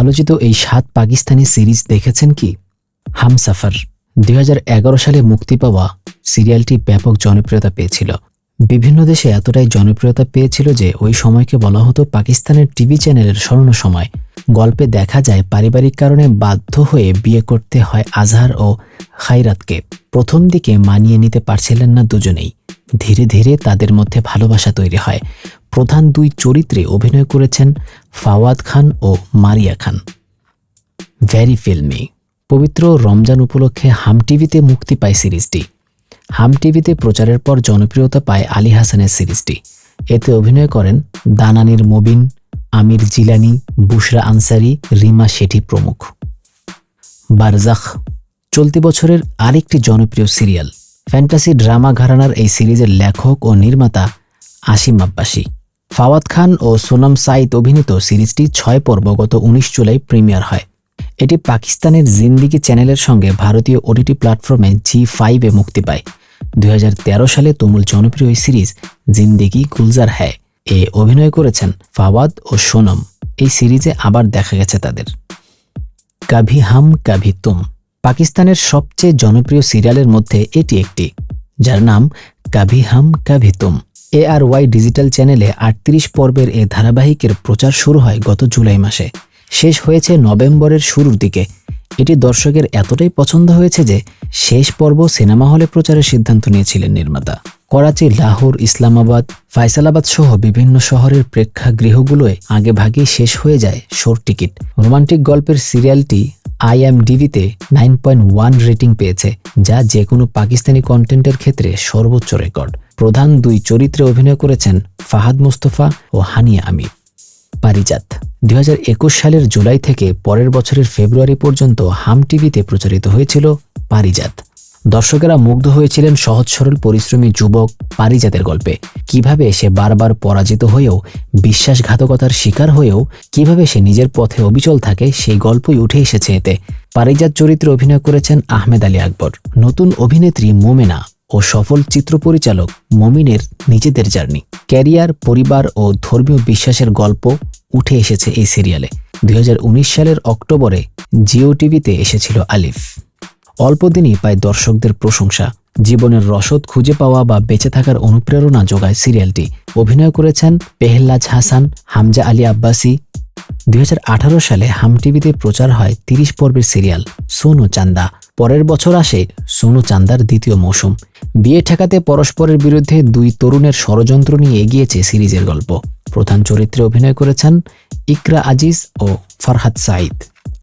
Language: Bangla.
আলোচিত এই 7 পাকিস্তানি সিরিজ দেখেছেন কি? হামসাফার 2011 সালে মুক্তি পাওয়া সিরিয়ালটি ব্যাপক জনপ্রিয়তা পেয়েছিল। বিভিন্ন দেশে এতটাই জনপ্রিয়তা পেয়েছিল যে ওই সময়কে বলা হতো পাকিস্তানের টিভি চ্যানেলের স্বর্ণ সময়। গল্পে দেখা যায় পারিবারিক কারণে বাধ্য হয়ে বিয়ে করতে হয় আজহার ও খায়রাতকে। প্রথম দিকে মানিয়ে নিতে পারছিলেন না দুজনেই। ধীরে ধীরে তাদের মধ্যে ভালোবাসা তৈরি হয়। প্রধান দুই চরিত্রে অভিনয় করেছেন ফাওয়াদ খান ও মারিয়া খান। ভেরি ফিল্মি। পবিত্র রমজান উপলক্ষে হাম টিভিতে মুক্তি পায় সিরিজটি। হাম টিভিতে প্রচারের পর জনপ্রিয়তা পায় আলী হাসানের সিরিজটি। এতে অভিনয় করেন দানানির মবিন, আমির জিলানি, বুশরা আনসারি, রিমা শেঠি প্রমুখ। বারজাখ চলতি বছরের আরেকটি জনপ্রিয় সিরিয়াল। ফ্যান্টাসি ড্রামা ঘরানার এই সিরিজের লেখক ও নির্মাতা আসিম আব্বাসী। ফাওয়াদ খান ও সোনম সাইদ অভিনীত সিরিজটি 6 পর্ব গত 19 জুলাই প্রিমিয়ার হয়। এটি পাকিস্তানের জিন্দিগি চ্যানেলের সঙ্গে ভারতীয় ওটিটি প্ল্যাটফর্মে জি5-এ মুক্তি পায়। 2013 সালে তুমুল জনপ্রিয় এই সিরিজ জিন্দিগি গুলজার হ্যায় এ অভিনয় করেছেন ফাওয়াদ ও সোনম। এই সিরিজে আবার দেখা গেছে তাদের। কভি হাম কভি তুম পাকিস্তানের সবচেয়ে জনপ্রিয় সিরিয়ালের মধ্যে এটি একটি, যার নাম কভি হাম কভি তুম। ARY ডিজিটাল চ্যানেলে 38 পর্বের এ ধারাবাহিকের প্রচার শুরু হয় গত জুলাই মাসে। শেষ হয়েছে নভেম্বরের শুরুর দিকে। এটি দর্শকের এতটাই পছন্দ হয়েছে যে শেষ পর্ব সিনেমা হলে প্রচারের সিদ্ধান্ত নিয়েছিলেন নির্মাতা। করাচি, লাহোর, ইসলামাবাদ, ফয়সালাবাদ সহ বিভিন্ন শহরের প্রেক্ষাগৃহগুলোয় আগেভাগেই শেষ হয়ে যায় শোর টিকিট। রোমান্টিক গল্পের সিরিয়ালটি IMDb-তে 9.1 রেটিং পেয়েছে, যা যে কোনো পাকিস্তানি কন্টেন্টের ক্ষেত্রে সর্বোচ্চ রেকর্ড। প্রধান দুই চরিত্রে অভিনয় করেছেন ফাহাদ মুস্তফা ও হানিয়া আমির। পারিজাত 2021 সালের জুলাই থেকে পরের বছরের ফেব্রুয়ারি পর্যন্ত হাম টিভিতে প্রচারিত হয়েছিল পারিজাত। দর্শকেরা মুগ্ধ হয়েছিলেন সহজ সরল পরিশ্রমী যুবক পারিজাতের গল্পে। কিভাবে সে বারবার পরাজিত হয়েও, বিশ্বাসঘাতকতার শিকার হয়েও কিভাবে সে নিজের পথে অবিচল থাকে, সেই গল্পই উঠে এসেছে এতে। পারিজাত চরিত্রে অভিনয় করেছেন আহমেদ আলী আকবর। নতুন অভিনেত্রী মোমেনা ও সফল চিত্র পরিচালক মমিনের নিজেদের জার্নি, ক্যারিয়ার, পরিবার ও ধর্মীয় বিশ্বাসের গল্প উঠে এসেছে এই সিরিয়ালে। 2019 সালের অক্টোবরে জিও টিভিতে এসেছিল আলিফ। অল্প দিনই পায় দর্শকদের প্রশংসা। জীবনের রসদ খুঁজে পাওয়া বা বেঁচে থাকার অনুপ্রেরণা যোগায় সিরিয়ালটি। অভিনয় করেছেন পেহলাজ হাসান, হামজা আলী আব্বাসী। 2018 সালে হাম টিভিতে প্রচার হয় 30 পর্বের সিরিয়াল সোনু চান্দা। পরের বছর আসে সোনু চান্দার দ্বিতীয় মৌসুম। বিয়ে ঠেকাতে পরস্পরের বিরুদ্ধে দুই তরুণের ষড়যন্ত্র নিয়ে এগিয়েছে সিরিজের গল্প। প্রধান চরিত্রে অভিনয় করেছেন ইকরা আজিজ ও ফরহাদ সাঈদ।